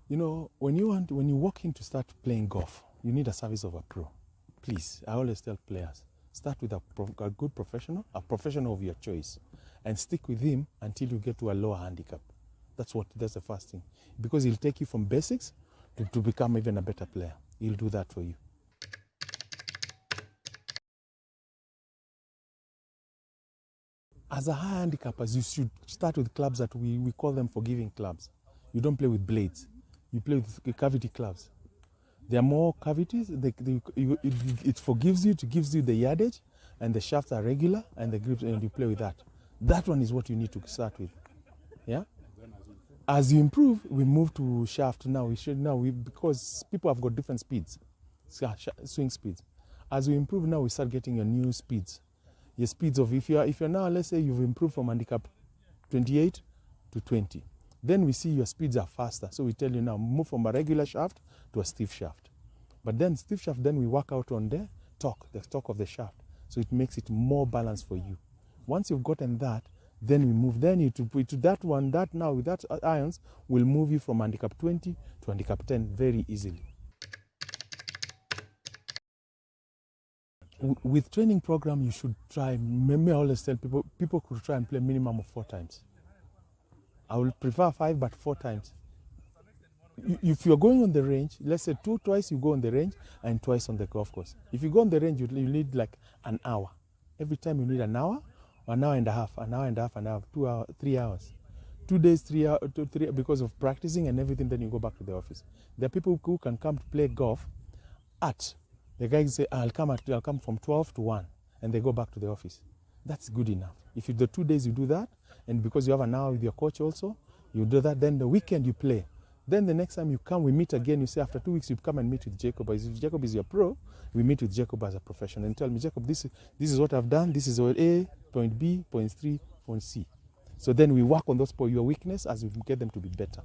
You know, when you walk in to start playing golf, you need a service of a pro. Please, I always tell players, start with a good professional, a professional of your choice, and stick with him until you get to a lower handicap. That's the first thing. Because he'll take you from basics to become even a better player. He'll do that for you. As a high handicapper, you should start with clubs that we call them forgiving clubs. You don't play with blades. You play with cavity clubs. There are more cavities. It forgives you, it gives you the yardage, and the shafts are regular, and the grips, and you play with that. That one is what you need to start with. Yeah. As you improve, we move to shaft now. Because people have got different speeds, swing speeds. As we improve now, we start getting your new speeds. Your speeds of if you're now, let's say you've improved from handicap 28 to 20. Then we see your speeds are faster. So we tell you now, move from a regular shaft to a stiff shaft. But then stiff shaft, then we work out on the torque of the shaft. So it makes it more balanced for you. Once you've gotten that, then we move to that one, that now with that irons will move you from handicap 20 to handicap 10 very easily. With training program, you should try, I always tell people could try and play minimum of 4 times. I will prefer 5, but 4 times. If you're going on the range, let's say twice you go on the range and twice on the golf course. If you go on the range, you need like an hour. Every time you need an hour and a half, 2 hours, 3 hours. 2 days, 3 hours, 3 because of practicing and everything, then you go back to the office. There are people who can come to play golf the guys say, I'll come from 12 to 1, and they go back to the office. That's good enough. If the 2 days you do that, and because you have an hour with your coach also, you do that, then the weekend you play. Then the next time you come, we meet again, you say after 2 weeks you come and meet with Jacob. If Jacob is your pro, we meet with Jacob as a professional and tell me, Jacob, this is what I've done, this is what A, point B, point 3, point C. So then we work on your weakness as we get them to be better.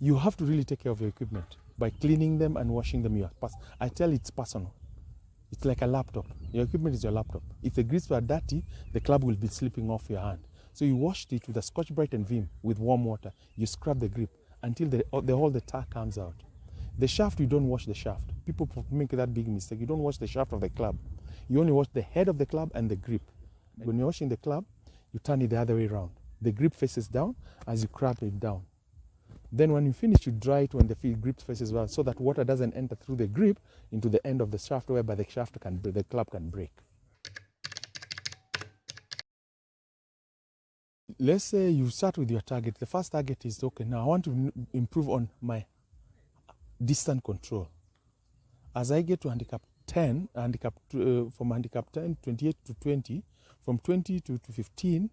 You have to really take care of your equipment by cleaning them and washing them. I tell it's personal. It's like a laptop. Your equipment is your laptop. If the grips are dirty, the club will be slipping off your hand. So you washed it with a Scotch-Brite and Vim with warm water. You scrub the grip until the tar comes out. The shaft, you don't wash the shaft. People make that big mistake. You don't wash the shaft of the club. You only wash the head of the club and the grip. When you're washing the club, you turn it the other way around. The grip faces down as you crab it down. Then when you finish, you dry it when the grip faces well, so that water doesn't enter through the grip into the end of the shaft, whereby the club can break. Let's say you start with your target. The first target is, okay, now I want to improve on my distance control. As I get to handicap 10, from handicap 10, 28 to 20, from 20 to 15,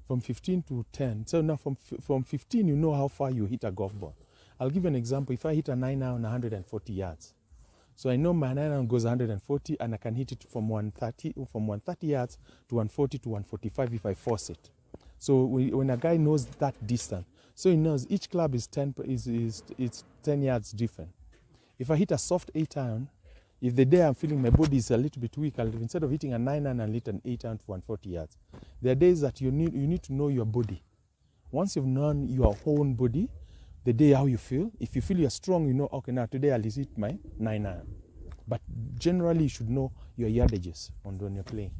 from 15 to 10. So now from 15, you know how far you hit a golf ball. I'll give you an example. If I hit a 9-iron 140 yards, so I know my 9-iron goes 140, and I can hit it from 130 yards to 140 to 145 if I force it. So when a guy knows that distance, so he knows each club is 10 yards different. If I hit a soft 8-iron, if the day I'm feeling my body is a little bit weak, instead of hitting a 9-iron, I'll hit an 8-iron for 140 yards. There are days that you need to know your body. Once you've known your own body, the day how you feel, if you feel you're strong, you know, okay, now today I'll hit my 9-iron. But generally, you should know your yardages when you're playing.